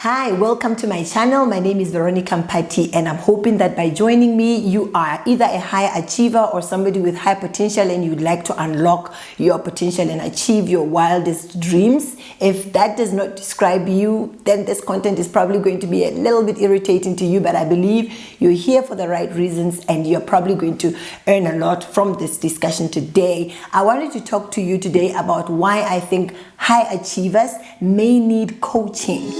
Hi, welcome to my channel. My name is Veronica Mphathi, and I'm hoping that by joining me, you are either a high achiever or somebody with high potential and you'd like to unlock your potential and achieve your wildest dreams. If that does not describe you, then this content is probably going to be a little bit irritating to you, but I believe you're here for the right reasons and you're probably going to earn a lot from this discussion today. I wanted to talk to you today about why I think high achievers may need coaching.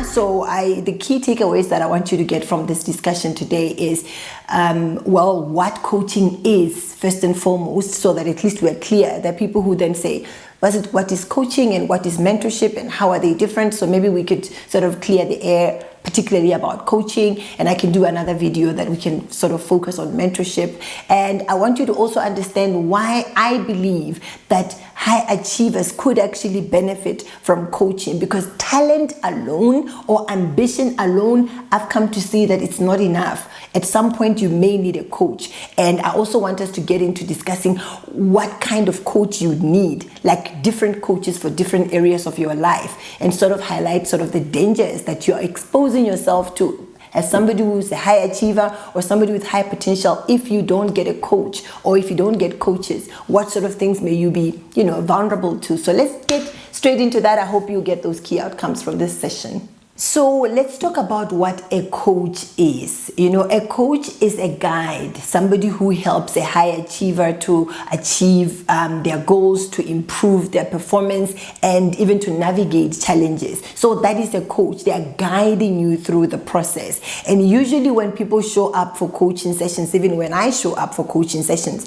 So the key takeaways that I want you to get from this discussion today is, what coaching is first and foremost, so that at least we're clear. There are people who then say, what is coaching and what is mentorship and how are they different? So maybe we could sort of clear the air, particularly about coaching, and I can do another video that we can sort of focus on mentorship. And I want you to also understand why I believe that high achievers could actually benefit from coaching, because talent alone or ambition alone, I've come to see that it's not enough. At some point you may need a coach, and I also want us to get into discussing what kind of coach you need, like different coaches for different areas of your life, and sort of highlight sort of the dangers that you're exposing yourself to as somebody who's a high achiever or somebody with high potential. If you don't get a coach or if you don't get coaches, what sort of things may you be, vulnerable to? So let's get straight into that. I hope you get those key outcomes from this session. So let's talk about what a coach is. A coach is a guide, somebody who helps a high achiever to achieve their goals, to improve their performance, and even to navigate challenges. So that is a coach. They are guiding you through the process. And usually when people show up for coaching sessions, even when I show up for coaching sessions,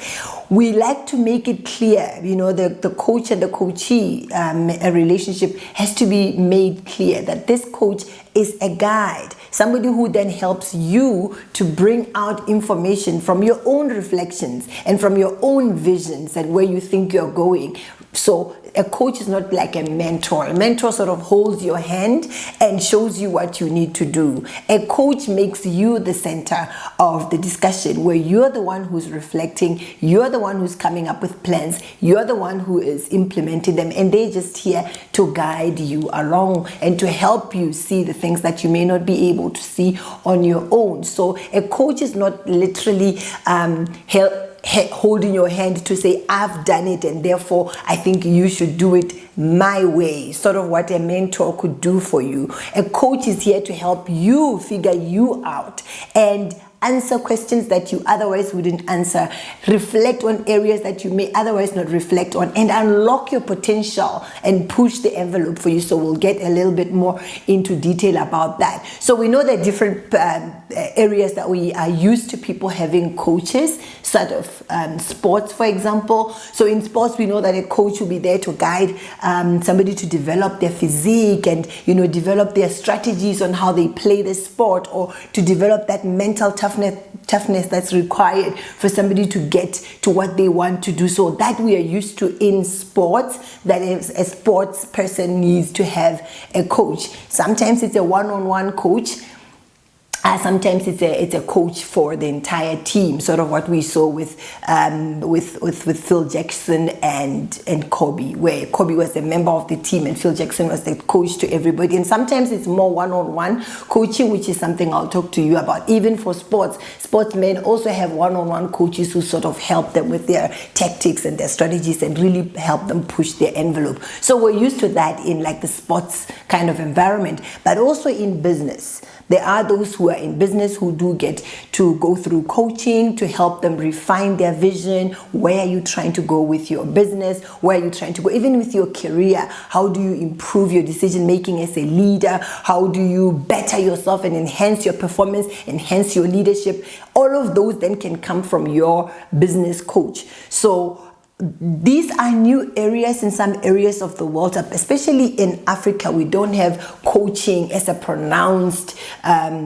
we like to make it clear, the coach and the coachee, a relationship has to be made clear that this coach is a guide, somebody who then helps you to bring out information from your own reflections and from your own visions and where you think you're going. So a coach is not like a mentor. A mentor sort of holds your hand and shows you what you need to do. A coach makes you the center of the discussion, where you're the one who's reflecting, you're the one who's coming up with plans, you're the one who is implementing them, and they're just here to guide you along and to help you see the things that you may not be able to see on your own. So a coach is not literally holding your hand to say, I've done it and therefore I think you should do it my way, sort of what a mentor could do for you. A coach is here to help you figure you out and answer questions that you otherwise wouldn't answer, reflect on areas that you may otherwise not reflect on, and unlock your potential and push the envelope for you. So we'll get a little bit more into detail about that. So we know that different areas that we are used to people having coaches, sort of sports, for example. So in sports, we know that a coach will be there to guide somebody to develop their physique and, develop their strategies on how they play the sport, or to develop that mental toughness that's required for somebody to get to what they want to do. So that we are used to in sports, that is, a sports person needs to have a coach. Sometimes it's a one-on-one coach. Sometimes it's a coach for the entire team, sort of what we saw with Phil Jackson and Kobe, where Kobe was a member of the team and Phil Jackson was the coach to everybody. And sometimes it's more one-on-one coaching, which is something I'll talk to you about. Even for sportsmen also have one-on-one coaches who sort of help them with their tactics and their strategies and really help them push their envelope. So we're used to that in like the sports kind of environment, but also in business. There are those who are in business who do get to go through coaching to help them refine their vision. Where are you trying to go with your business? Where are you trying to go? Even with your career, how do you improve your decision making as a leader? How do you better yourself and enhance your performance, enhance your leadership? All of those then can come from your business coach. So these are new areas in some areas of the world, especially in Africa. We don't have coaching as a pronounced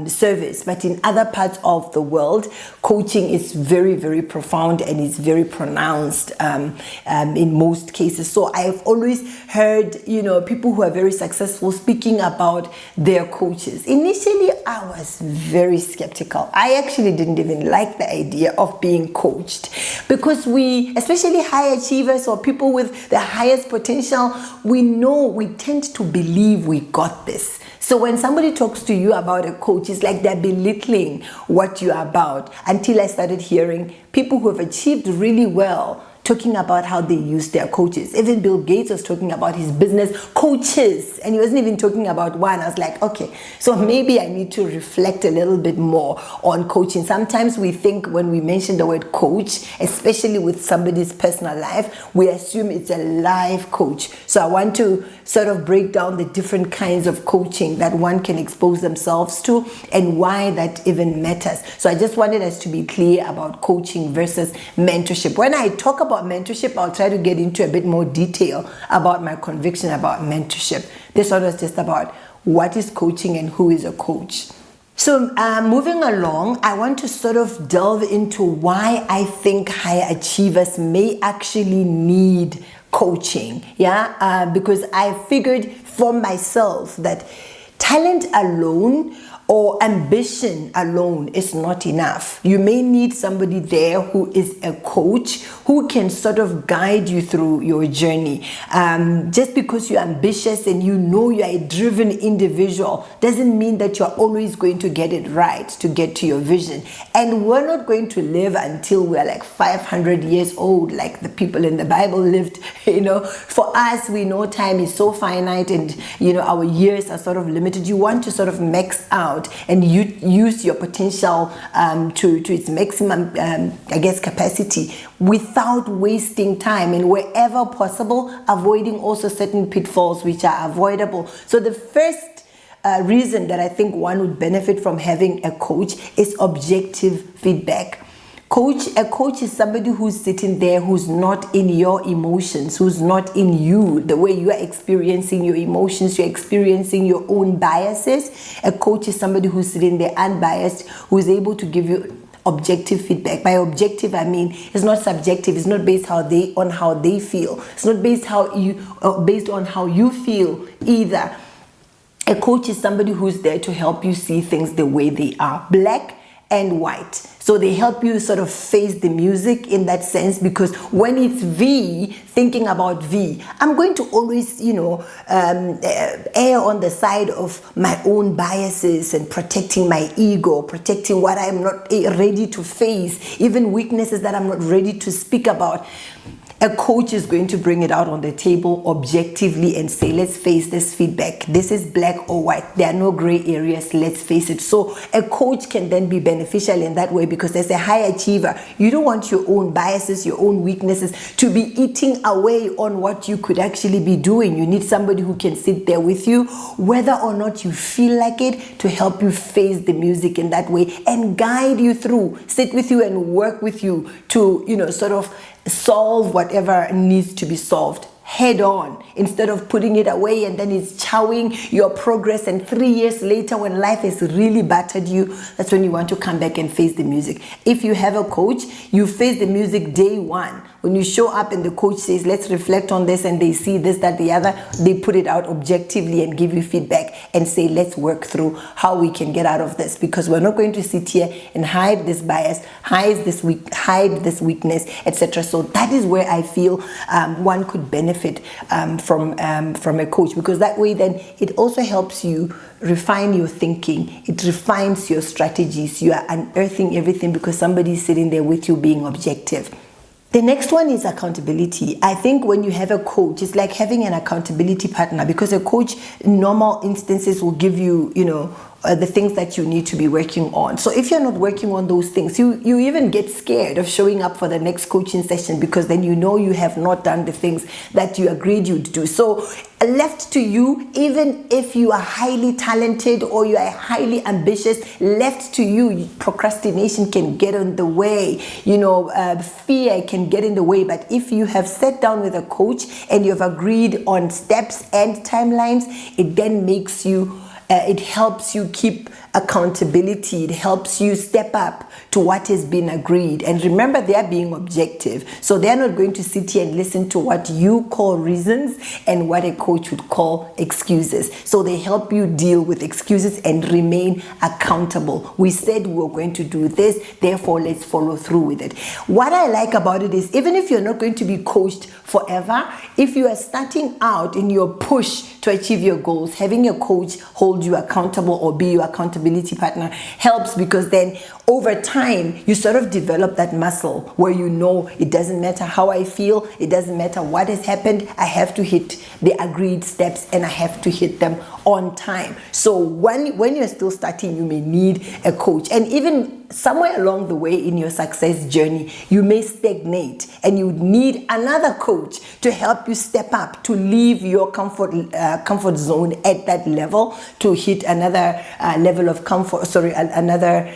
service, but in other parts of the world, coaching is very, very profound and is very pronounced in most cases. So I've always heard, people who are very successful speaking about their coaches. Initially, I was very skeptical. I actually didn't even like the idea of being coached, because we, especially high high achievers or people with the highest potential, we tend to believe we got this. So when somebody talks to you about a coach, it's like they're belittling what you're about, until I started hearing people who have achieved really well talking about how they use their coaches. Even Bill Gates was talking about his business coaches, and he wasn't even talking about one. I was like, okay, so maybe I need to reflect a little bit more on coaching. Sometimes we think when we mention the word coach, especially with somebody's personal life, we assume it's a life coach. So I want to sort of break down the different kinds of coaching that one can expose themselves to and why that even matters. So I just wanted us to be clear about coaching versus mentorship. When I talk about mentorship, I'll try to get into a bit more detail about my conviction about mentorship. This one was just about what is coaching and who is a coach. So moving along, I want to sort of delve into why I think high achievers may actually need coaching. Because I figured for myself that talent alone or ambition alone is not enough. You may need somebody there who is a coach who can sort of guide you through your journey. Just because you're ambitious and you know you're a driven individual doesn't mean that you're always going to get it right to get to your vision. And we're not going to live until we're like 500 years old, like the people in the Bible lived. For us, we know time is so finite, and our years are sort of limited. You want to sort of max out and you use your potential to its maximum capacity without wasting time, and wherever possible avoiding also certain pitfalls which are avoidable. So the first reason that I think one would benefit from having a coach is objective feedback. A coach is somebody who's sitting there, who's not in your emotions, who's not in you, the way you are experiencing your emotions, you're experiencing your own biases. A coach is somebody who's sitting there unbiased, who's able to give you objective feedback. By objective, I mean it's not subjective. It's not based on how they feel. It's not based on how you feel either. A coach is somebody who's there to help you see things the way they are, black and white. So they help you sort of face the music in that sense, because when it's V, thinking about V, I'm going to always, err on the side of my own biases and protecting my ego, protecting what I'm not ready to face, even weaknesses that I'm not ready to speak about. A coach is going to bring it out on the table objectively and say, let's face this feedback. This is black or white. There are no gray areas. Let's face it. So a coach can then be beneficial in that way, because as a high achiever, you don't want your own biases, your own weaknesses to be eating away on what you could actually be doing. You need somebody who can sit there with you, whether or not you feel like it, to help you face the music in that way and guide you through, sit with you and work with you to, sort of solve whatever needs to be solved head on, instead of putting it away and then it's chowing your progress, and 3 years later when life has really battered you, that's when you want to come back and face the music. If you have a coach, you face the music day one. When you show up and the coach says, let's reflect on this, and they see this, that, the other, they put it out objectively and give you feedback and say, let's work through how we can get out of this, because we're not going to sit here and hide this bias, hide this weakness, etc. So that is where I feel one could benefit from a coach, because that way then it also helps you refine your thinking. It refines your strategies. You are unearthing everything because somebody is sitting there with you being objective. The next one is accountability. I think when you have a coach, it's like having an accountability partner, because a coach in normal instances will give you, the things that you need to be working on. So if you're not working on those things, you even get scared of showing up for the next coaching session, because then you have not done the things that you agreed you'd do. So left to you, even if you are highly talented or you are highly ambitious, left to you, procrastination can get in the way, fear can get in the way. But if you have sat down with a coach and you have agreed on steps and timelines, it then makes you it helps you keep accountability. It helps you step up to what has been agreed. And remember, they're being objective. So they're not going to sit here and listen to what you call reasons and what a coach would call excuses. So they help you deal with excuses and remain accountable. We said we were going to do this, therefore let's follow through with it. What I like about it is, even if you're not going to be coached forever, if you are starting out in your push to achieve your goals, having a coach hold you accountable or be your accountability partner helps, because then over time you sort of develop that muscle where you know it doesn't matter how I feel, it doesn't matter what has happened, I have to hit the agreed steps and I have to hit them on time. So when you're still starting, you may need a coach. And even somewhere along the way in your success journey, you may stagnate and you need another coach to help you step up, to leave your comfort zone at that level, to hit another level of comfort, another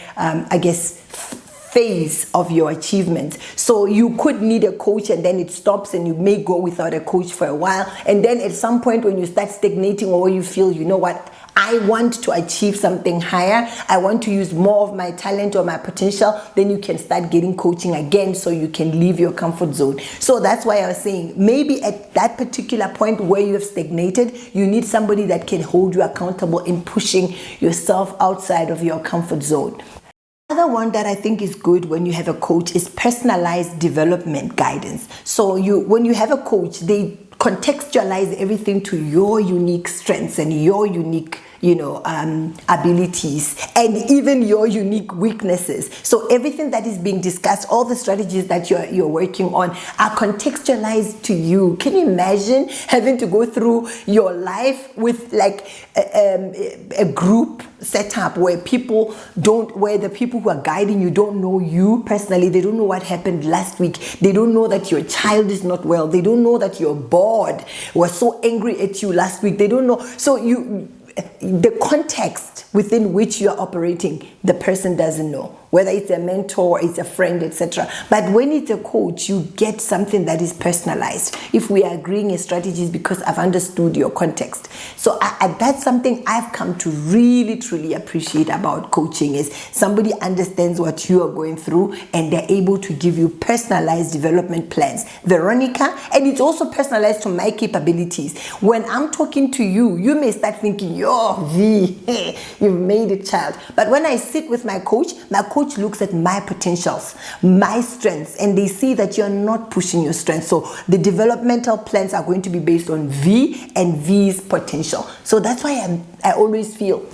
phase of your achievement. So you could need a coach, and then it stops and you may go without a coach for a while, and then at some point when you start stagnating, or you feel, you know what, I want to achieve something higher, I want to use more of my talent or my potential, then you can start getting coaching again so you can leave your comfort zone. So that's why I was saying, maybe at that particular point where you have stagnated, you need somebody that can hold you accountable in pushing yourself outside of your comfort zone. Another one that I think is good when you have a coach is personalized development guidance. So when you have a coach, they contextualize everything to your unique strengths and your unique abilities and even your unique weaknesses. So everything that is being discussed, all the strategies that you're working on are contextualized to you. Can you imagine having to go through your life with like a group setup where the people who are guiding you don't know you personally, they don't know what happened last week, they don't know that your child is not well, they don't know that your board was so angry at you last week, they don't know. So the context within which you are operating, the person doesn't know, whether it's a mentor, it's a friend, etc. But when it's a coach, you get something that is personalized. If we are agreeing in strategies, because I've understood your context. So that's something I've come to really truly appreciate about coaching, is somebody understands what you are going through and they're able to give you personalized development plans. Veronica, and it's also personalized to my capabilities. When I'm talking to you, you may start thinking, yo, V, you've made it, child. But when I sit with my coach looks at my potentials, my strengths, and they see that you're not pushing your strengths. So the developmental plans are going to be based on V and V's potential. So that's why I always feel,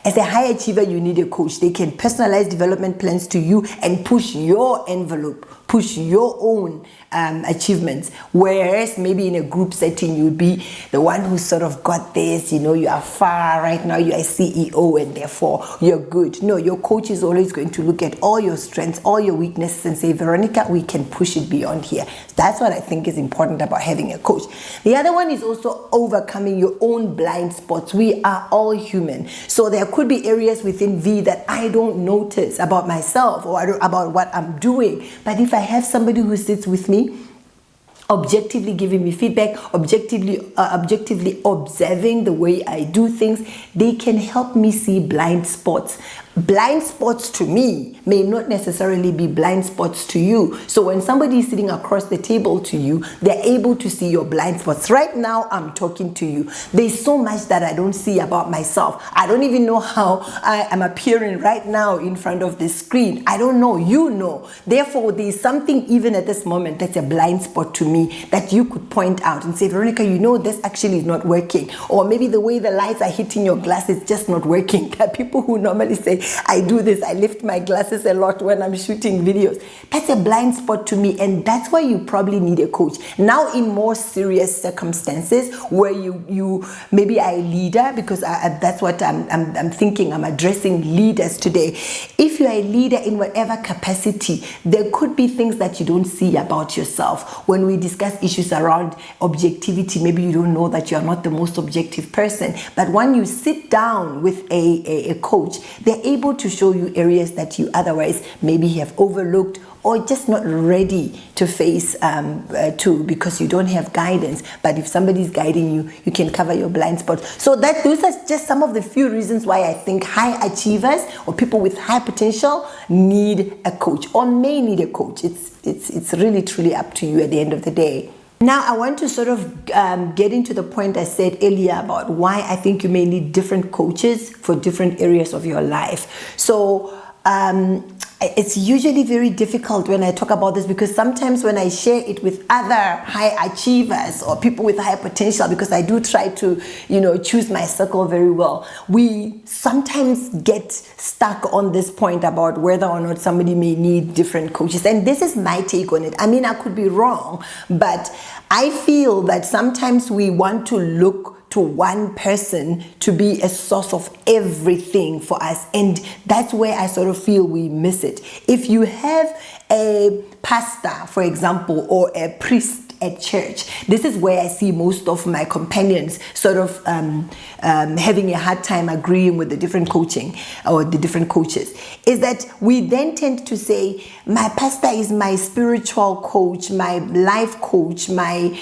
as a high achiever, you need a coach. They can personalize development plans to you and push your envelope, push your own achievements. Whereas maybe in a group setting, you'd be the one who sort of got this, you are far right now, you are CEO and therefore you're good. No, your coach is always going to look at all your strengths, all your weaknesses and say, Veronica, we can push it beyond here. That's what I think is important about having a coach. The other one is also overcoming your own blind spots. We are all human. So there could be areas within V that I don't notice about myself or about what I'm doing. But if I have somebody who sits with me, objectively giving me feedback, objectively observing the way I do things, they can help me see blind spots. Blind spots to me may not necessarily be blind spots to you. So when somebody is sitting across the table to you, they're able to see your blind spots. Right now, I'm talking to you. There's so much that I don't see about myself. I don't even know how I am appearing right now in front of the screen. I don't know. You know. Therefore, there's something even at this moment that's a blind spot to me that you could point out and say, Veronica, this actually is not working. Or maybe the way the lights are hitting your glass is just not working. There are people who normally say, I do this, I lift my glasses a lot when I'm shooting videos. That's a blind spot to me, and that's why you probably need a coach. Now, in more serious circumstances where you maybe are a leader, because that's what I'm thinking, I'm addressing leaders today. If you're a leader in whatever capacity, there could be things that you don't see about yourself. When we discuss issues around objectivity, maybe you don't know that you're not the most objective person, but when you sit down with a coach, they're able to show you areas that you otherwise maybe have overlooked or just not ready to face to, because you don't have guidance. But if somebody's guiding you, you can cover your blind spots. So those are just some of the few reasons why I think high achievers or people with high potential need a coach, or may need a coach. It's really truly up to you at the end of the day. Now, I want to sort of get into the point I said earlier about why I think you may need different coaches for different areas of your life. So it's usually very difficult when I talk about this, because sometimes when I share it with other high achievers or people with high potential, because I do try to, choose my circle very well, we sometimes get stuck on this point about whether or not somebody may need different coaches. And this is my take on it. I mean, I could be wrong, but I feel that sometimes we want to look to one person to be a source of everything for us, and that's where I sort of feel we miss it. If you have a pastor, for example, or a priest at church, this is where I see most of my companions sort of having a hard time agreeing with the different coaching or the different coaches, is that we then tend to say, my pastor is my spiritual coach, my life coach, my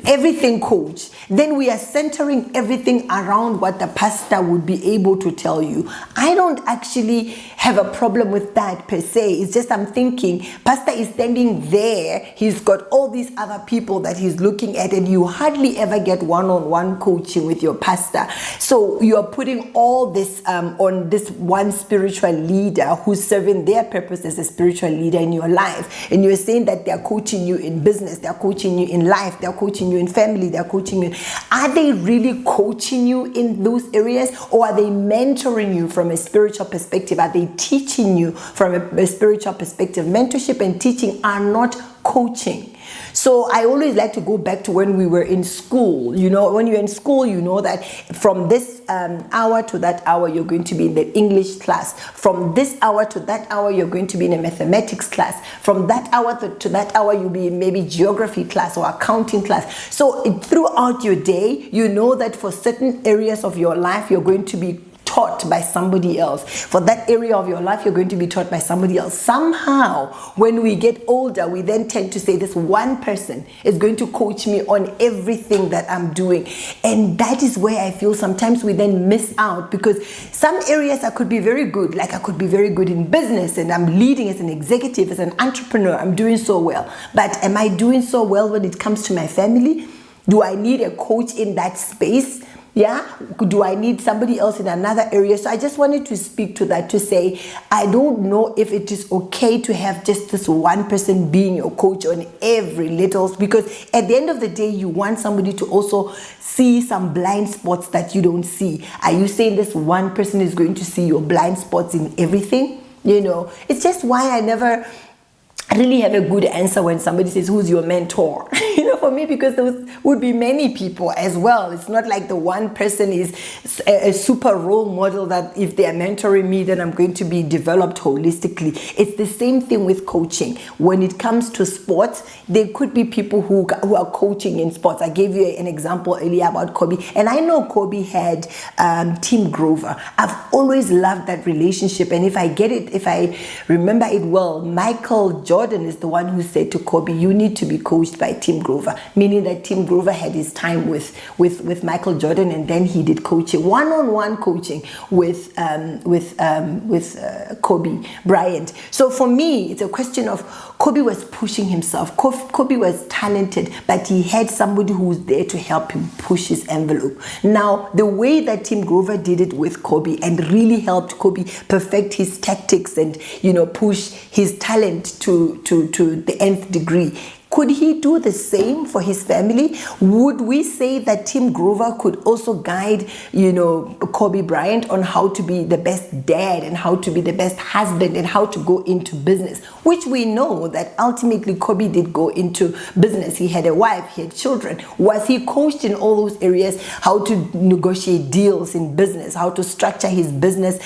everything coach. Then we are centering everything around what the pastor would be able to tell you. I don't actually have a problem with that per se. It's just I'm thinking, pastor is standing there, he's got all these other people that he's looking at, and you hardly ever get one-on-one coaching with your pastor. So you are putting all this on this one spiritual leader who's serving their purpose as a spiritual leader in your life, and you're saying that they're coaching you in business, they're coaching you in life, they're coaching you in family, they're coaching you. Are they really coaching you in those areas, or are they mentoring you from a spiritual perspective? Are they teaching you from a spiritual perspective? Mentorship and teaching are not coaching. So I always like to go back to when we were in school. When you're in school, you know that from this hour to that hour, you're going to be in the English class. From this hour to that hour, you're going to be in a mathematics class. From that hour to that hour, you'll be in maybe geography class or accounting class. So throughout your day, you know that for certain areas of your life, you're going to be taught by somebody else. For that area of your life, you're going to be taught by somebody else. Somehow, when we get older, we then tend to say, this one person is going to coach me on everything that I'm doing. And that is where I feel sometimes we then miss out, because some areas I could be very good. Like I could be very good in business, and I'm leading as an executive, as an entrepreneur. I'm doing so well. But am I doing so well when it comes to my family? Do I need a coach in that space? Yeah, do I need somebody else in another area? So I just wanted to speak to that, to say, I don't know if it is okay to have just this one person being your coach on every little, because at the end of the day, you want somebody to also see some blind spots that you don't see. Are you saying this one person is going to see your blind spots in everything? It's just why I never really have a good answer when somebody says, who's your mentor? For me, because there would be many people as well. It's not like the one person is a super role model that if they are mentoring me, then I'm going to be developed holistically. It's the same thing with coaching. When it comes to sports, there could be people who are coaching in sports. I gave you an example earlier about Kobe, and I know Kobe had Tim Grover. I've always loved that relationship, and if I remember it well, Michael Jordan is the one who said to Kobe, you need to be coached by Tim Grover, meaning that Tim Grover had his time with Michael Jordan, and then he did coaching, one-on-one coaching with Kobe Bryant. So for me, it's a question of Kobe was pushing himself. Kobe was talented, but he had somebody who was there to help him push his envelope. Now, the way that Tim Grover did it with Kobe and really helped Kobe perfect his tactics and, push his talent to the nth degree, could he do the same for his family? Would we say that Tim Grover could also guide, Kobe Bryant on how to be the best dad and how to be the best husband and how to go into business? Which we know that ultimately Kobe did go into business. He had a wife, he had children. Was he coached in all those areas? How to negotiate deals in business, how to structure his business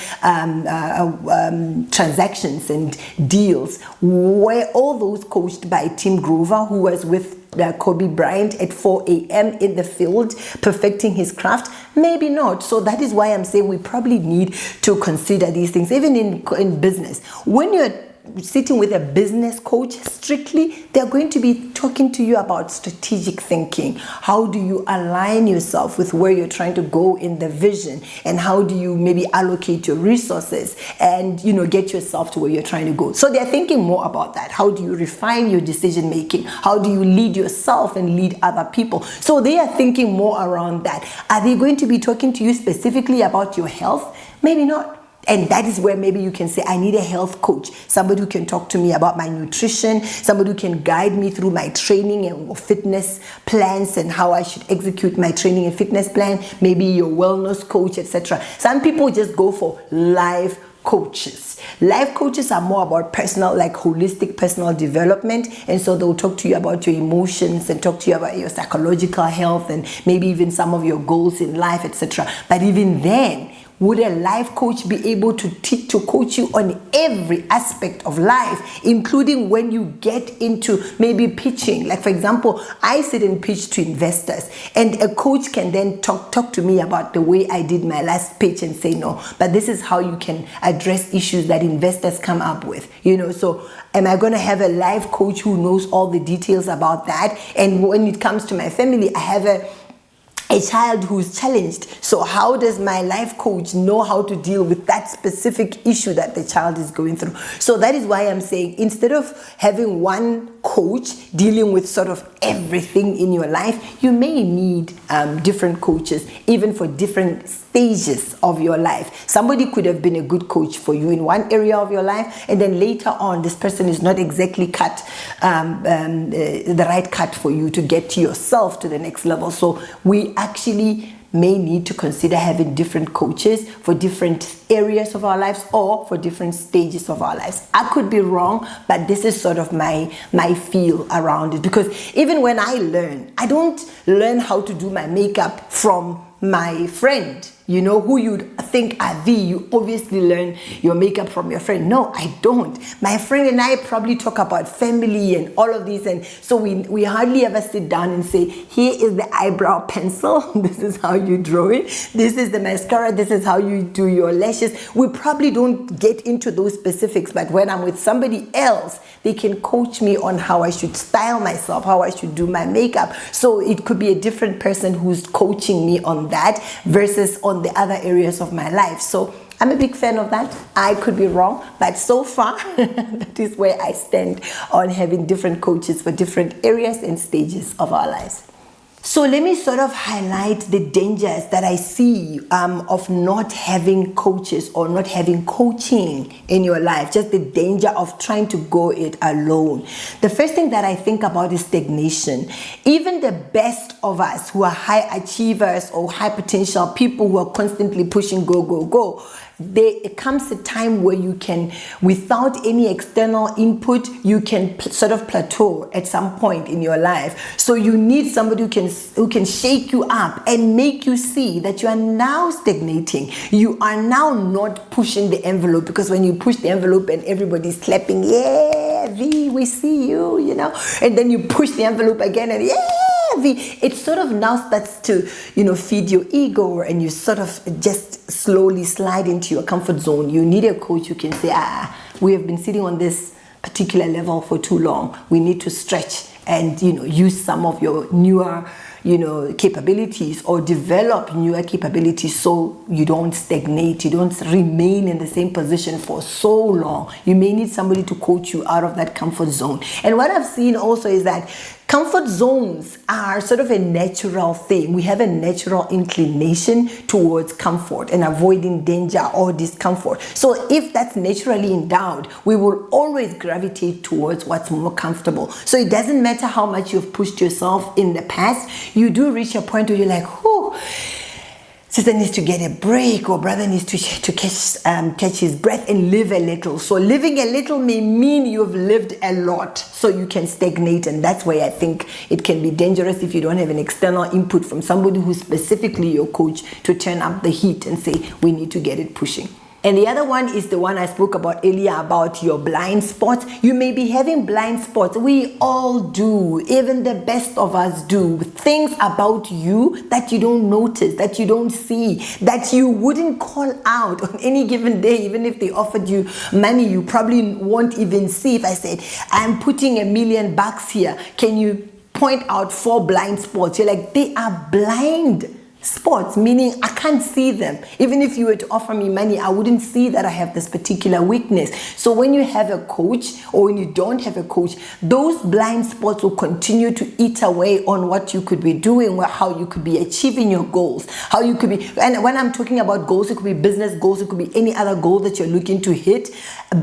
transactions and deals? Were all those coached by Tim Grover, who was with Kobe Bryant at 4 a.m. in the field, perfecting his craft? Maybe not. So that is why I'm saying we probably need to consider these things, even in business. When you're sitting with a business coach strictly, they're going to be talking to you about strategic thinking. How do you align yourself with where you're trying to go in the vision, and how do you maybe allocate your resources and get yourself to where you're trying to go. So they're thinking more about that. How do you refine your decision making? How do you lead yourself and lead other people? So they are thinking more around that. Are they going to be talking to you specifically about your health? Maybe not. And that is where maybe you can say, I need a health coach, somebody who can talk to me about my nutrition, somebody who can guide me through my training and fitness plans and how I should execute my training and fitness plan, maybe your wellness coach, etc. Some people just go for life coaches. Life coaches are more about personal, like holistic personal development, and so they'll talk to you about your emotions and talk to you about your psychological health and maybe even some of your goals in life, etc. But even then, would a life coach be able to coach you on every aspect of life, including when you get into maybe pitching? Like, for example, I sit and pitch to investors, and a coach can then talk to me about the way I did my last pitch and say, no, but this is how you can address issues that investors come up with. So am I going to have a life coach who knows all the details about that? And when it comes to my family, I have a child who's challenged. So how does my life coach know how to deal with that specific issue that the child is going through? So that is why I'm saying, instead of having one coach dealing with sort of everything in your life, you may need different coaches, even for different stages of your life. Somebody could have been a good coach for you in one area of your life, and then later on, this person is not exactly the right cut for you to get yourself to the next level. So we actually may need to consider having different coaches for different areas of our lives or for different stages of our lives. I could be wrong, but this is sort of my feel around it, because even when I learn, I don't learn how to do my makeup from my friend, who you'd think are you obviously learn your makeup from your friend. No, I don't. My friend and I probably talk about family and all of these, and so we hardly ever sit down and say, here is the eyebrow pencil, this is how you draw it, this is the mascara, this is how you do your lashes. We probably don't get into those specifics, but when I'm with somebody else, they can coach me on how I should style myself, how I should do my makeup. So it could be a different person who's coaching me on that versus on the other areas of my life. So I'm a big fan of that. I could be wrong, but so far that is where I stand on having different coaches for different areas and stages of our lives. So let me sort of highlight the dangers that I see of not having coaches or not having coaching in your life, just the danger of trying to go it alone. The first thing that I think about is stagnation. Even the best of us who are high achievers or high potential people who are constantly pushing go, there comes a time where you can, without any external input, you can sort of plateau at some point in your life. So you need somebody who can shake you up and make you see that you are now stagnating. You are now not pushing the envelope, because when you push the envelope and everybody's clapping, yeah, V, we see you, and then you push the envelope again and yeah, it sort of now starts to, feed your ego, and you sort of just slowly slide into your comfort zone. You need a coach who can say, we have been sitting on this particular level for too long. We need to stretch and, use some of your newer, capabilities, or develop newer capabilities, so you don't stagnate, you don't remain in the same position for so long. You may need somebody to coach you out of that comfort zone. And what I've seen also is that comfort zones are sort of a natural thing. We have a natural inclination towards comfort and avoiding danger or discomfort. So if that's naturally endowed, we will always gravitate towards what's more comfortable. So it doesn't matter how much you've pushed yourself in the past, you do reach a point where you're like, whew, sister needs to get a break, or brother needs to catch his breath and live a little. So living a little may mean you've lived a lot, so you can stagnate, and that's why I think it can be dangerous if you don't have an external input from somebody who's specifically your coach to turn up the heat and say, we need to get it pushing. And the other one is the one I spoke about earlier about your blind spots. You may be having blind spots. We all do. Even the best of us do. Things about you that you don't notice, that you don't see, that you wouldn't call out on any given day. Even if they offered you money, you probably won't even see. If I said, I'm putting $1 million here, can you point out 4 blind spots? You're like, they are blind spots, meaning I can't see them. Even if you were to offer me money, I wouldn't see that I have this particular weakness. So when you have a coach, or when you don't have a coach, those blind spots will continue to eat away on what you could be doing, how you could be achieving your goals, how you could be. And when I'm talking about goals, it could be business goals, it could be any other goal that you're looking to hit.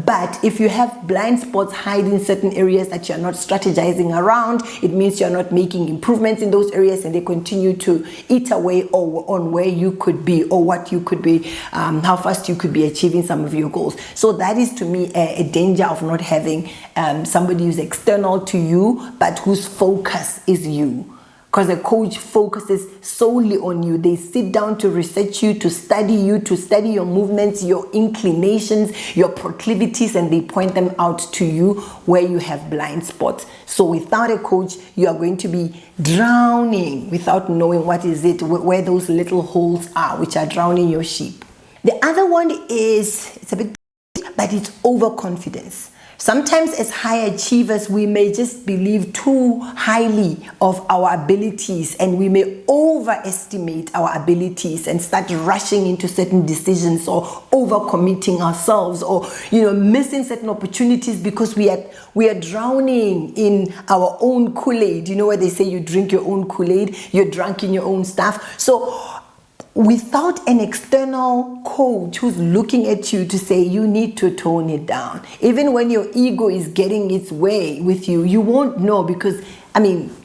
But if you have blind spots hiding certain areas that you're not strategizing around, it means you're not making improvements in those areas, and they continue to eat away on where you could be, or what you could be, how fast you could be achieving some of your goals. So that is, to me, a danger of not having somebody who's external to you, but whose focus is you. Because a coach focuses solely on you. They sit down to research you, to study your movements, your inclinations, your proclivities, and they point them out to you where you have blind spots. So without a coach, you are going to be drowning without knowing what is it, where those little holes are, which are drowning your sheep. The other one is, it's a bit, but it's overconfidence. Sometimes as high achievers, we may just believe too highly of our abilities, and we may overestimate our abilities and start rushing into certain decisions, or overcommitting ourselves, or missing certain opportunities because we are drowning in our own Kool-Aid. You know where they say you drink your own Kool-Aid, you're drunk in your own stuff. So without an external coach who's looking at you to say you need to tone it down, even when your ego is getting its way with you, you won't know, because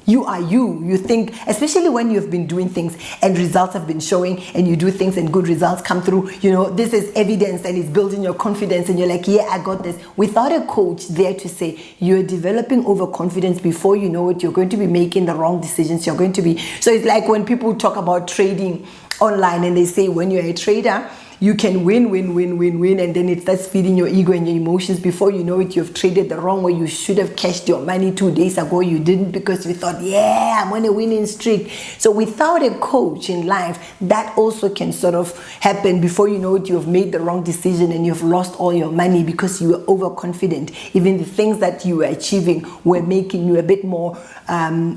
you are you. You think, especially when you've been doing things and results have been showing, and you do things and good results come through, this is evidence and it's building your confidence, and you're like, yeah, I got this. Without a coach there to say you're developing overconfidence, before you know it, you're going to be making the wrong decisions. So it's like when people talk about trading online, and they say when you're a trader, you can win, and then it starts feeding your ego and your emotions. Before you know it, you've traded the wrong way. You should have cashed your money 2 days ago. You didn't, because you thought, yeah, I'm on a winning streak. So without a coach in life, that also can sort of happen. Before you know it, you've made the wrong decision and you've lost all your money because you were overconfident. Even the things that you were achieving were making you a bit more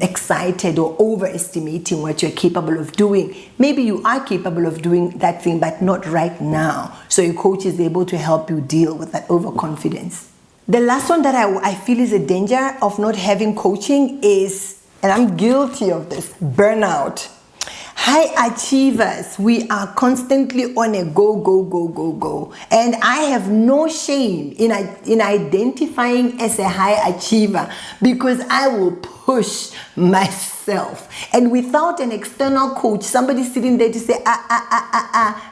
excited, or overestimating what you're capable of doing. Maybe you are capable of doing that thing, but not right now. So your coach is able to help you deal with that overconfidence. The last one that I feel is a danger of not having coaching is, and I'm guilty of this, burnout. High achievers, we are constantly on a go. And I have no shame in identifying as a high achiever, because I will push myself. And without an external coach, somebody sitting there to say,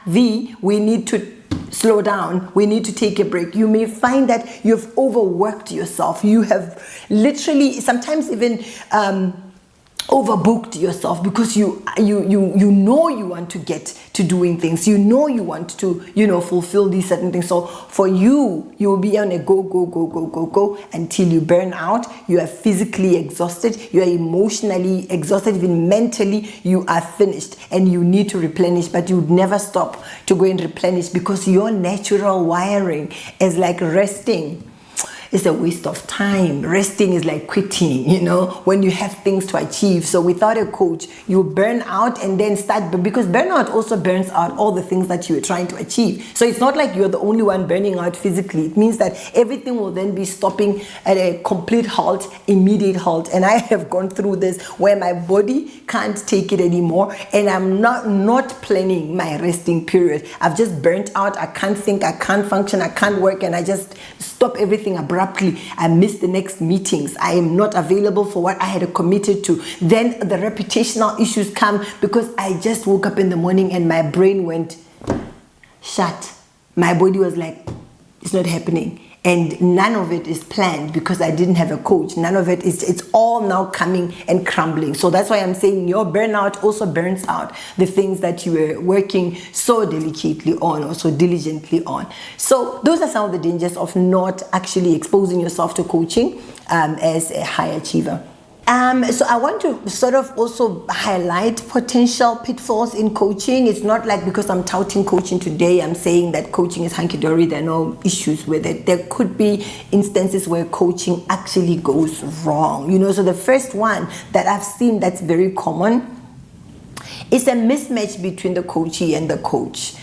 V, we need to slow down, we need to take a break, you may find that you've overworked yourself. You have literally, sometimes even overbooked yourself, because you know you want to get to doing things, you want to fulfill these certain things. So for you will be on a go until you burn out. You are physically exhausted, you are emotionally exhausted, even mentally you are finished, and you need to replenish, but you would never stop to go and replenish, because your natural wiring is like resting. It's a waste of time. Resting is like quitting, when you have things to achieve. So without a coach, you burn out and then start, because burnout also burns out all the things that you were trying to achieve. So it's not like you're the only one burning out physically. It means that everything will then be stopping at a complete halt, immediate halt. And I have gone through this where my body can't take it anymore, and I'm not planning my resting period. I've just burnt out. I can't think, I can't function, I can't work, and I just stop everything abruptly. I miss the next meetings. I am not available for what I had committed to. Then the reputational issues come, because I just woke up in the morning and my brain went shut. My body was like, it's not happening. and none of it is planned because I didn't have a coach. None of it is, it's all now coming and crumbling. So that's why I'm saying your burnout also burns out the things that you were working so delicately on or so diligently on. So those are some of the dangers of not actually exposing yourself to coaching as a high achiever. So I want to sort of also highlight potential pitfalls in coaching. It's not like because I'm touting coaching today, I'm saying that coaching is hunky-dory, there are no issues with it. There could be instances where coaching actually goes wrong. So the first one that I've seen that's very common is a mismatch between the coachee and the coach.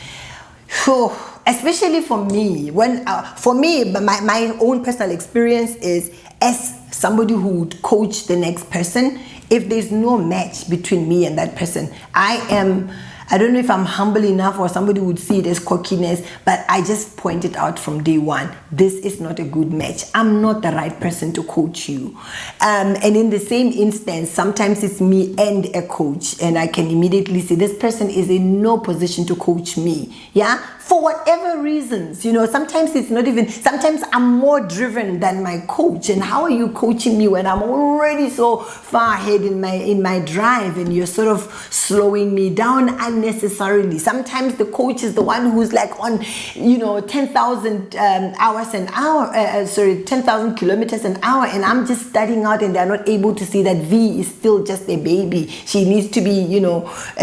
Especially for me, my own personal experience is as somebody who would coach the next person, if there's no match between me and that person, I don't know if I'm humble enough or somebody would see it as cockiness, but I just point it out from day one. This is not a good match. I'm not the right person to coach you. And in the same instance, sometimes it's me and a coach, and I can immediately say this person is in no position to coach me. Yeah? For whatever reasons, sometimes it's not even, sometimes I'm more driven than my coach. And how are you coaching me when I'm already so far ahead in my drive, and you're sort of slowing me down unnecessarily? Sometimes the coach is the one who's like on, 10,000 hours an hour, 10,000 kilometers an hour, and I'm just starting out, and they're not able to see that V is still just a baby. She needs to be,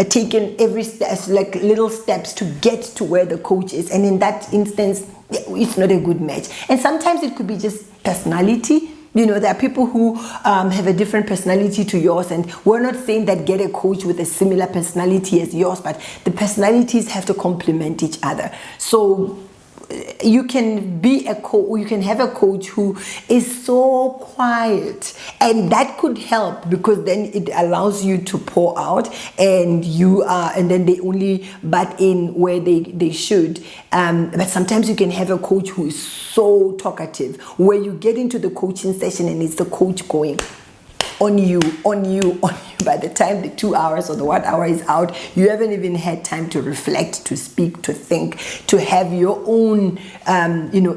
taken every step, like little steps to get to where the coach is, and in that instance it's not a good match. And sometimes it could be just personality. There are people who have a different personality to yours, and we're not saying that get a coach with a similar personality as yours, but the personalities have to complement each other. So you can be you can have a coach who is so quiet, and that could help because then it allows you to pour out, and and then they only butt in where they should. But sometimes you can have a coach who is so talkative, where you get into the coaching session and it's the coach going on you. By the time the 2 hours or the 1 hour is out, you haven't even had time to reflect, to speak, to think, to have your own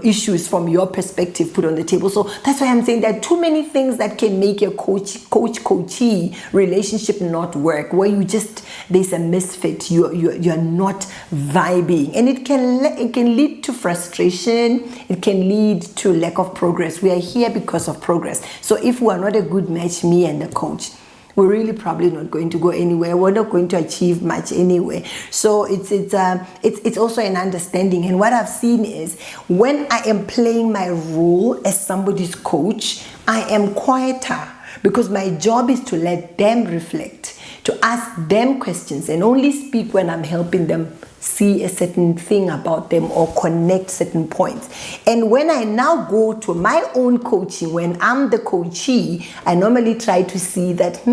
issues from your perspective put on the table. So that's why I'm saying there are too many things that can make a coach-coachee relationship not work, where there's a misfit, you're not vibing, and it can lead to frustration, it can lead to lack of progress. We are here because of progress. So if we are not a good match, me and the coach, we're really probably not going to go anywhere. We're not going to achieve much anyway. So it's also an understanding. And what I've seen is when I am playing my role as somebody's coach, I am quieter because my job is to let them reflect, to ask them questions, and only speak when I'm helping them see a certain thing about them or connect certain points. And when I now go to my own coaching, when I'm the coachee, I normally try to see that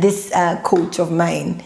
this coach of mine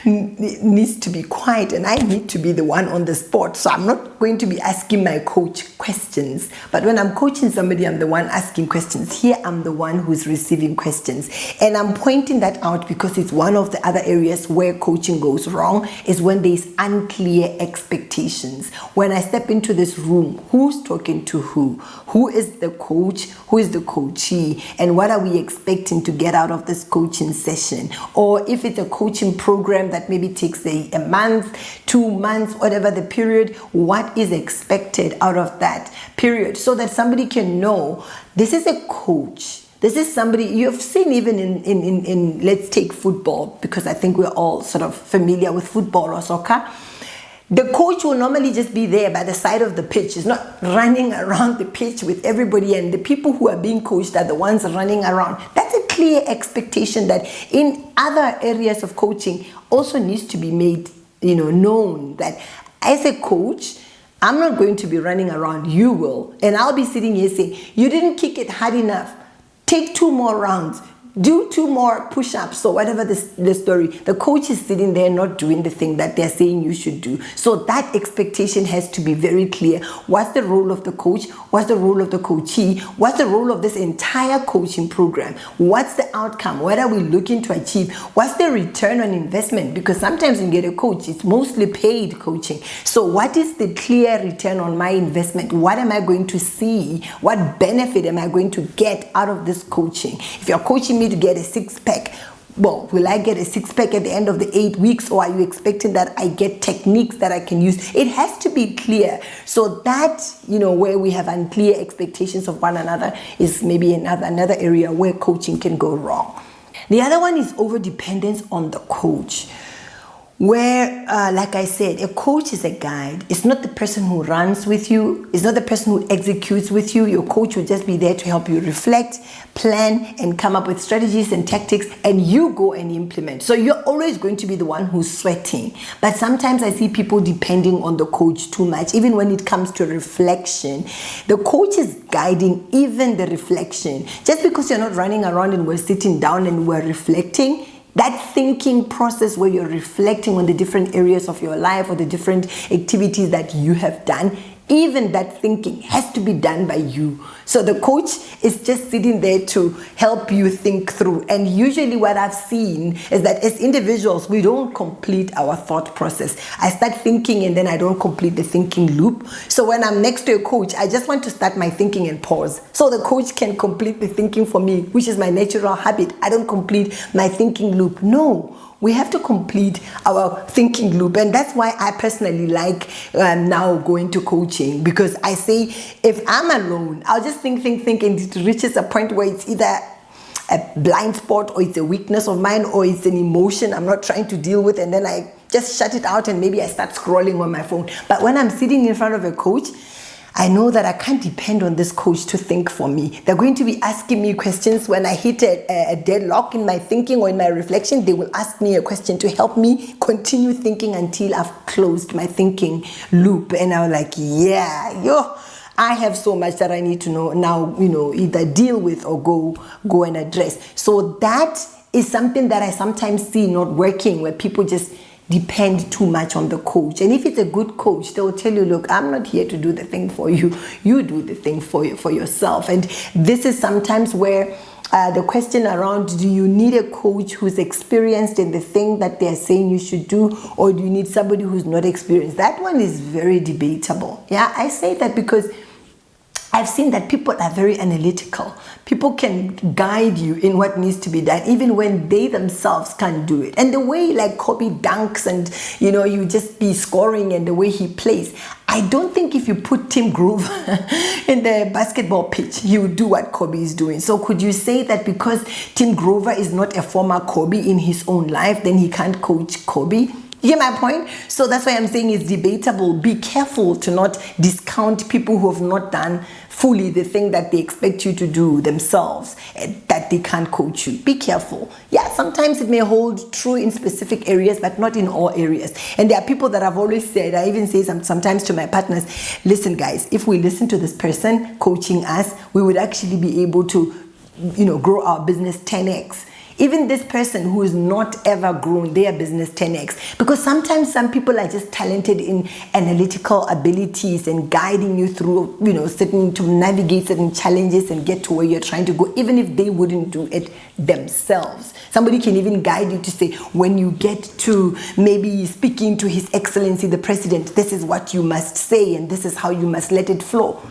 needs to be quiet, and I need to be the one on the spot. So I'm not going to be asking my coach questions, but when I'm coaching somebody, I'm the one asking questions. Here I'm the one who's receiving questions, and I'm pointing that out because it's one of the other areas where coaching goes wrong, is when there's unclear expectations. When I step into this room, who's talking to who is the coach, who is the coachee, and what are we expecting to get out of this coaching session? Or if it's a coaching program that maybe takes a month, 2 months, whatever the period, what is expected out of that period, so that somebody can know this is a coach. This is somebody you've seen even in let's take football, because I think we're all sort of familiar with football or soccer. The coach will normally just be there by the side of the pitch. He's not running around the pitch with everybody, and the people who are being coached are the ones running around. That's a clear expectation that in other areas of coaching also needs to be made, known, that as a coach, I'm not going to be running around, you will. And I'll be sitting here saying, you didn't kick it hard enough. Take 2 more rounds. do 2 more push-ups or whatever the story. The coach is sitting there not doing the thing that they're saying you should do. So that expectation has to be very clear. What's the role of the coach? What's the role of the coachee? What's the role of this entire coaching program? What's the outcome? What are we looking to achieve? What's the return on investment? Because sometimes you get a coach, it's mostly paid coaching. So what is the clear return on my investment? What am I going to see? What benefit am I going to get out of this coaching? If you're coaching me to get a 6-pack, well, will I get a 6-pack at the end of the 8 weeks, or are you expecting that I get techniques that I can use? It has to be clear. So that, where we have unclear expectations of one another is maybe another area where coaching can go wrong. The other one is over-dependence on the coach, where, like I said, a coach is a guide. It's not the person who runs with you. It's not the person who executes with you. Your coach will just be there to help you reflect, plan, and come up with strategies and tactics, and you go and implement. So you're always going to be the one who's sweating. But sometimes I see people depending on the coach too much. Even when it comes to reflection, the coach is guiding even the reflection. Just because you're not running around and we're sitting down and we're reflecting, that thinking process where you're reflecting on the different areas of your life or the different activities that you have done, even that thinking has to be done by you. So the coach is just sitting there to help you think through. And usually what I've seen is that as individuals, we don't complete our thought process. I start thinking and then I don't complete the thinking loop. So when I'm next to a coach, I just want to start my thinking and pause. So the coach can complete the thinking for me, which is my natural habit. I don't complete my thinking loop. No. We have to complete our thinking loop, and that's why I personally like now going to coaching, because I say if I'm alone, I'll just think, and it reaches a point where it's either a blind spot or it's a weakness of mine or it's an emotion I'm not trying to deal with, and then I just shut it out and maybe I start scrolling on my phone. But when I'm sitting in front of a coach, I know that I can't depend on this coach to think for me. They're going to be asking me questions when I hit a deadlock in my thinking or in my reflection. They will ask me a question to help me continue thinking until I've closed my thinking loop. And I'm like, I have so much that I need to know now, either deal with or go and address. So that is something that I sometimes see not working, where people just depend too much on the coach. And if it's a good coach, they'll tell you, look, I'm not here to do the thing for you. You do the thing for yourself. And this is sometimes where the question around, do you need a coach who's experienced in the thing that they're saying you should do, or do you need somebody who's not experienced? That one is very debatable. Yeah, I say that because I've seen that people are very analytical. People can guide you in what needs to be done, even when they themselves can't do it. And the way like Kobe dunks and, you just be scoring, and the way he plays, I don't think if you put Tim Grover in the basketball pitch, he would do what Kobe is doing. So could you say that because Tim Grover is not a former Kobe in his own life, then he can't coach Kobe? You get my point? So that's why I'm saying it's debatable. Be careful to not discount people who have not done fully the thing that they expect you to do themselves, that they can't coach you. Be careful. Yeah, sometimes it may hold true in specific areas, but not in all areas. And there are people that I've always said, I even say sometimes to my partners, listen guys, if we listen to this person coaching us, we would actually be able to, grow our business 10x. Even this person who is not ever grown their business 10x. Because sometimes some people are just talented in analytical abilities and guiding you through, to navigate certain challenges and get to where you're trying to go, even if they wouldn't do it themselves. Somebody can even guide you to say, when you get to maybe speaking to His Excellency, the President, this is what you must say and this is how you must let it flow.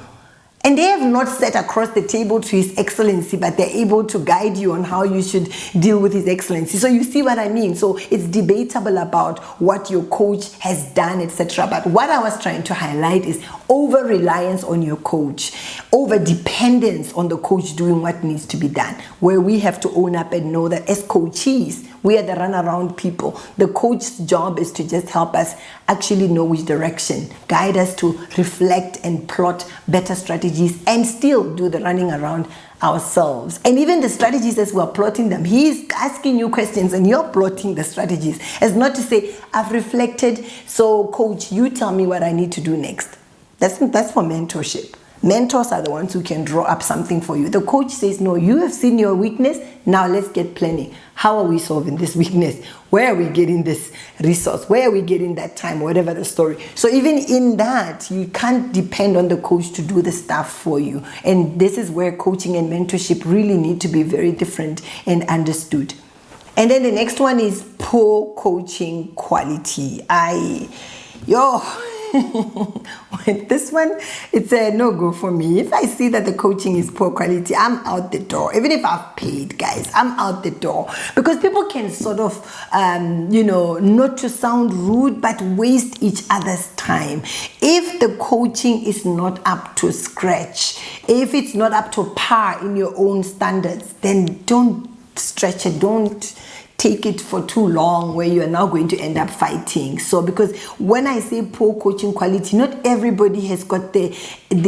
And they have not sat across the table to His Excellency, but they're able to guide you on how you should deal with His Excellency. So you see what I mean? So it's debatable about what your coach has done, etc. But what I was trying to highlight is over-reliance on your coach, over-dependence on the coach doing what needs to be done, where we have to own up and know that as coachees, we are the runaround people. The coach's job is to just help us actually know which direction, guide us to reflect and plot better strategies, and still do the running around ourselves. And even the strategies as we're plotting them, he's asking you questions and you're plotting the strategies. As not to say, I've reflected, so coach, you tell me what I need to do next. That's for mentorship. Mentors are the ones who can draw up something for you. The coach says, no, you have seen your weakness. Now let's get planning. How are we solving this weakness? Where are we getting this resource? Where are we getting that time? Whatever the story. So even in that, you can't depend on the coach to do the stuff for you. And this is where coaching and mentorship really need to be very different and understood. And then the next one is poor coaching quality. This one, it's a no-go for me. If I see that the coaching is poor quality, I'm out the door. Even if I've paid, guys, I'm out the door. Because people can sort of, not to sound rude, but waste each other's time. If the coaching is not up to scratch, if it's not up to par in your own standards, then don't stretch it. Don't take it for too long where you are now going to end up fighting. So because when I say poor coaching quality, not everybody has got the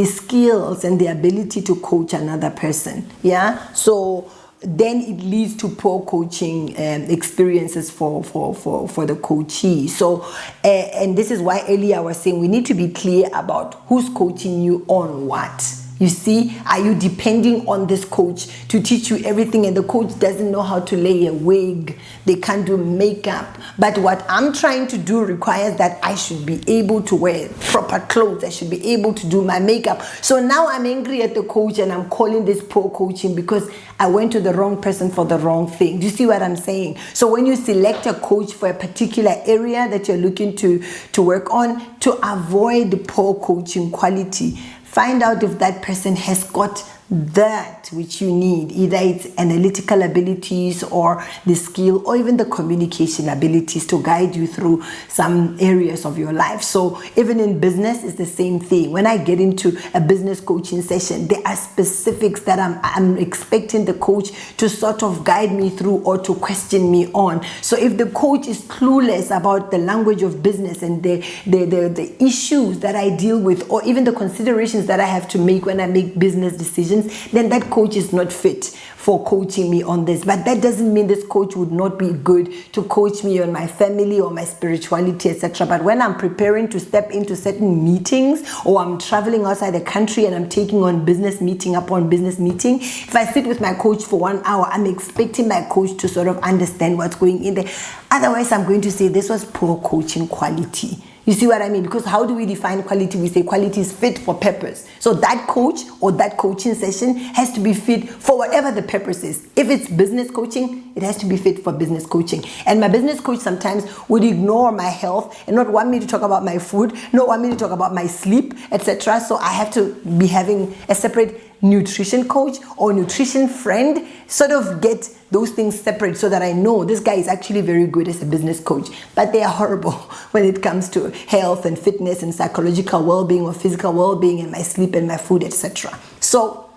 skills and the ability to coach another person. Yeah. So then it leads to poor coaching experiences for the coachee. So and this is why earlier I was saying we need to be clear about who's coaching you on what. You see, are you depending on this coach to teach you everything, and the coach doesn't know how to lay a wig, they can't do makeup, but what I'm trying to do requires that I should be able to wear proper clothes, I should be able to do my makeup. So now I'm angry at the coach and I'm calling this poor coaching because I went to the wrong person for the wrong thing. Do you see what I'm saying? So when you select a coach for a particular area that you're looking to work on, to avoid the poor coaching quality, find out if that person has got that which you need. Either it's analytical abilities or the skill or even the communication abilities to guide you through some areas of your life. So even in business, it's the same thing. When I get into a business coaching session, there are specifics that I'm expecting the coach to sort of guide me through or to question me on. So if the coach is clueless about the language of business and the issues that I deal with, or even the considerations that I have to make when I make business decisions, then that coach is not fit for coaching me on this. But that doesn't mean this coach would not be good to coach me on my family or my spirituality, etc. But when I'm preparing to step into certain meetings, or I'm traveling outside the country and I'm taking on business meeting upon business meeting, if I sit with my coach for 1 hour, I'm expecting my coach to sort of understand what's going in there. Otherwise, I'm going to say this was poor coaching quality. You see what I mean? Because how do we define quality? We say quality is fit for purpose. So that coach or that coaching session has to be fit for whatever the purpose is. If it's business coaching, it has to be fit for business coaching. And my business coach sometimes would ignore my health and not want me to talk about my food, not want me to talk about my sleep, etc. So I have to be having a separate nutrition coach or nutrition friend, sort of get those things separate so that I know this guy is actually very good as a business coach, but they are horrible when it comes to health and fitness and psychological well-being or physical well-being and my sleep and my food, etc. So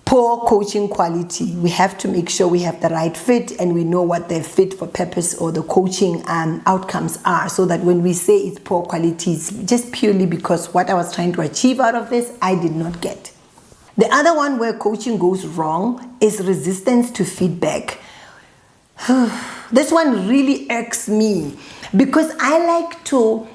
poor coaching quality, we have to make sure we have the right fit and we know what the fit for purpose or the coaching outcomes are, so that when we say it's poor quality, it's just purely because what I was trying to achieve out of this, I did not get. The other one where coaching goes wrong is resistance to feedback. This one really irks me because I like to,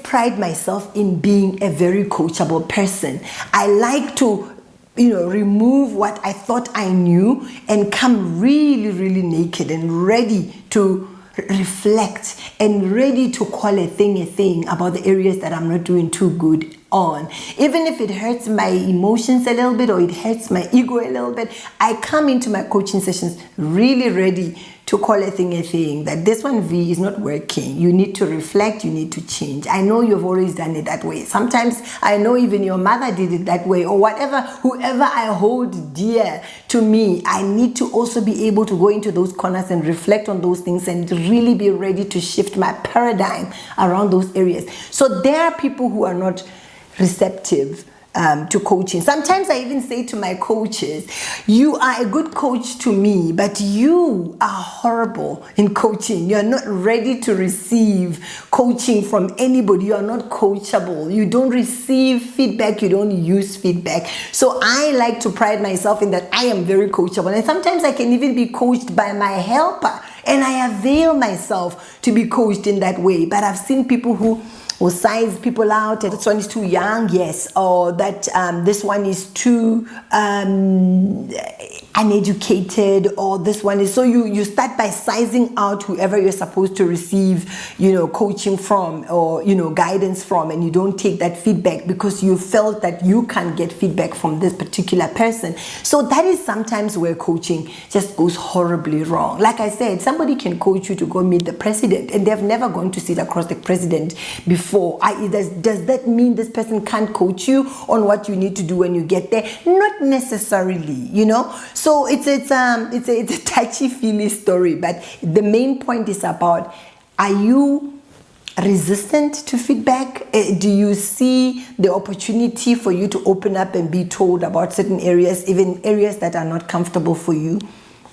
pride myself in being a very coachable person. I like to, remove what I thought I knew and come really, really naked and ready to reflect and ready to call a thing about the areas that I'm not doing too good on. Even if it hurts my emotions a little bit or it hurts my ego a little bit, I come into my coaching sessions really ready to call a thing that this one V is not working. You need to reflect, you need to change. I know you've always done it that way. Sometimes I know even your mother did it that way, or whatever, whoever I hold dear to me, I need to also be able to go into those corners and reflect on those things and really be ready to shift my paradigm around those areas. So there are people who are not receptive to coaching. Sometimes I even say to my coaches, you are a good coach to me, but you are horrible in coaching. You're not ready to receive coaching from anybody. You are not coachable. You don't receive feedback. You don't use feedback. So I like to pride myself in that I am very coachable. And sometimes I can even be coached by my helper. And I avail myself to be coached in that way. But I've seen people who will size people out, and this one is too young, yes, or that this one is too uneducated, or this one is, so you start by sizing out whoever you're supposed to receive, coaching from, or guidance from, and you don't take that feedback because you felt that you can't get feedback from this particular person. So that is sometimes where coaching just goes horribly wrong. Like I said, somebody can coach you to go meet the president, and they've never gone to sit across the president before. Does that mean this person can't coach you on what you need to do when you get there? Not necessarily, So it's a touchy-feely story, but the main point is about, are you resistant to feedback? Do you see the opportunity for you to open up and be told about certain areas, even areas that are not comfortable for you?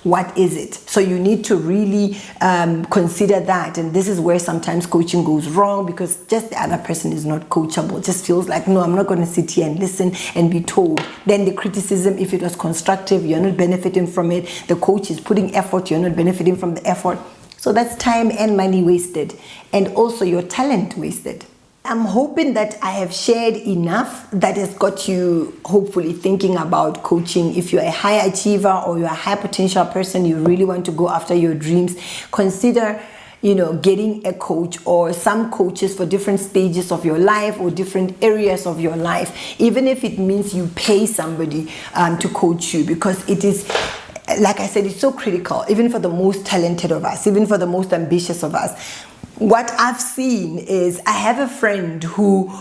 What is it? So you need to really consider that. And this is where sometimes coaching goes wrong, because just the other person is not coachable. It just feels like, no, I'm not going to sit here and listen and be told. Then the criticism, if it was constructive, you're not benefiting from it. The coach is putting effort, you're not benefiting from the effort. So that's time and money wasted, and also your talent wasted. I'm hoping that I have shared enough that has got you hopefully thinking about coaching. If you're a high achiever or you're a high potential person, you really want to go after your dreams, consider getting a coach or some coaches for different stages of your life or different areas of your life, even if it means you pay somebody to coach you, because it is, like I said, it's so critical, even for the most talented of us, even for the most ambitious of us. What I've seen is, I have a friend who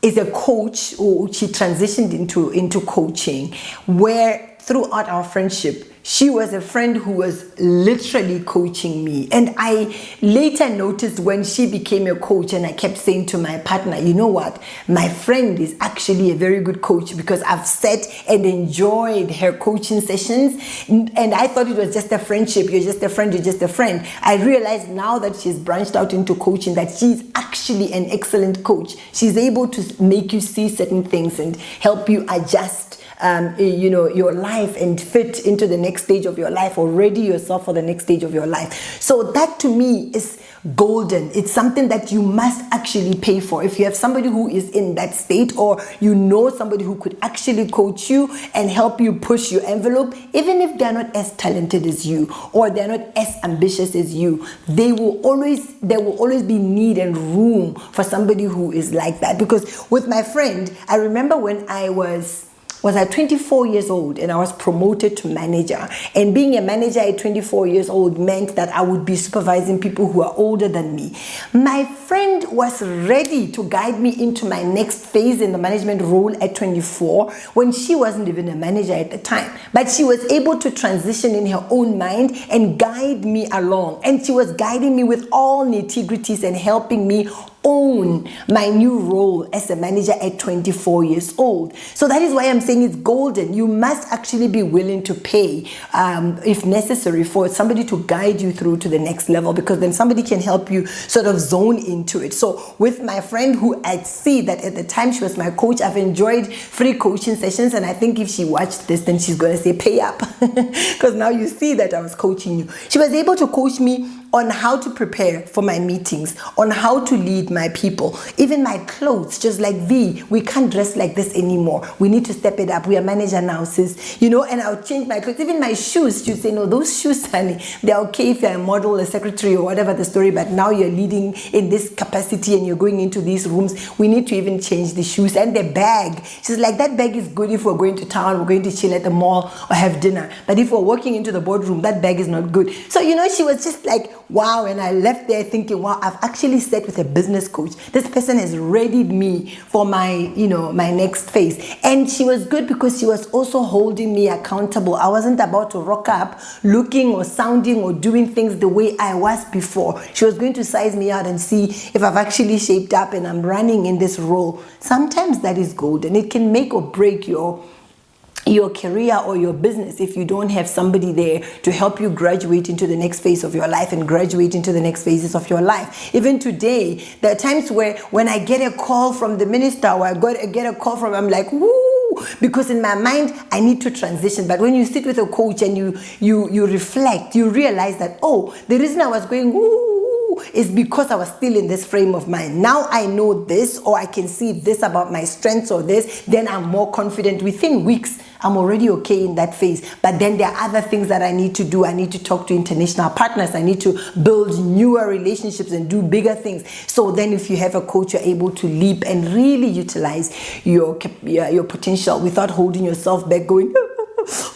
is a coach, or she transitioned into coaching, where throughout our friendship, she was a friend who was literally coaching me. And I later noticed when she became a coach, and I kept saying to my partner, you know what? My friend is actually a very good coach, because I've sat and enjoyed her coaching sessions. And I thought it was just a friendship. You're just a friend, you're just a friend. I realized now that she's branched out into coaching that she's actually an excellent coach. She's able to make you see certain things and help you adjust your life and fit into the next stage of your life, or ready yourself for the next stage of your life. So that to me is golden. It's something that you must actually pay for. If you have somebody who is in that state, or somebody who could actually coach you and help you push your envelope, even if they're not as talented as you, or they're not as ambitious as you, there will always be need and room for somebody who is like that. Because with my friend, I remember when I was 24 years old and I was promoted to manager. And being a manager at 24 years old meant that I would be supervising people who are older than me. My friend was ready to guide me into my next phase in the management role at 24, when she wasn't even a manager at the time. But she was able to transition in her own mind and guide me along. And she was guiding me with all nitty-gritties and helping me own my new role as a manager at 24 years old. So that is why I'm saying it's golden. You must actually be willing to pay, if necessary, for somebody to guide you through to the next level, because then somebody can help you sort of zone into it. So with my friend, who I see that at the time she was my coach, I've enjoyed free coaching sessions, and I think if she watched this, then she's going to say pay up, because now you see that I was coaching you. She was able to coach me on how to prepare for my meetings, on how to lead my people, even my clothes, just like we can't dress like this anymore. We need to step it up. We are manager now, sis. And I'll change my clothes. Even my shoes, she'd say, no, those shoes, honey, they're okay if you're a model, a secretary, or whatever the story, but now you're leading in this capacity and you're going into these rooms. We need to even change the shoes and the bag. She's like, that bag is good if we're going to town, we're going to chill at the mall or have dinner. But if we're walking into the boardroom, that bag is not good. So, she was just like, wow. And I left there thinking, wow, I've actually sat with a business coach. This person has readied me for my, my next phase. And she was good because she was also holding me accountable. I wasn't about to rock up looking or sounding or doing things the way I was before. She was going to size me out and see if I've actually shaped up and I'm running in this role. Sometimes that is golden. It can make or break your career or your business if you don't have somebody there to help you graduate into the next phase of your life and graduate into the next phases of your life. Even today, there are times where when I get a call from the minister, or I get a call from, I'm like, woo, because in my mind, I need to transition. But when you sit with a coach and you reflect, you realize that, oh, the reason I was going, woo, is because I was still in this frame of mind. Now I know this, or I can see this about my strengths or this, then I'm more confident. Within weeks, I'm already okay in that phase. But then there are other things that I need to do. I need to talk to international partners. I need to build newer relationships and do bigger things. So then if you have a coach, you're able to leap and really utilize your potential without holding yourself back going,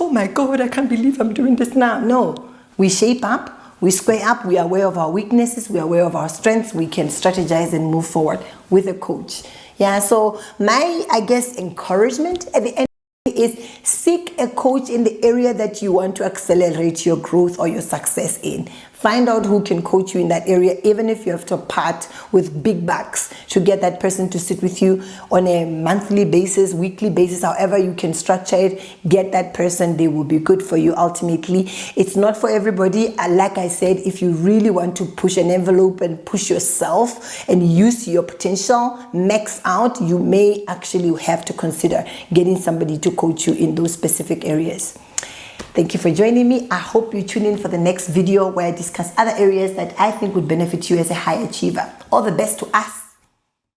oh my God, I can't believe I'm doing this now. No, we shape up. We square up, we are aware of our weaknesses, we are aware of our strengths, we can strategize and move forward with a coach. Yeah, so my, I guess, encouragement at the end is seek a coach in the area that you want to accelerate your growth or your success in. Find out who can coach you in that area, even if you have to part with big bucks to get that person to sit with you on a monthly basis, weekly basis, however you can structure it. Get that person, they will be good for you ultimately. It's not for everybody. Like I said, if you really want to push an envelope and push yourself and use your potential, max out, you may actually have to consider getting somebody to coach you in those specific areas. Thank you for joining me. I hope you tune in for the next video where I discuss other areas that I think would benefit you as a high achiever. All the best to us.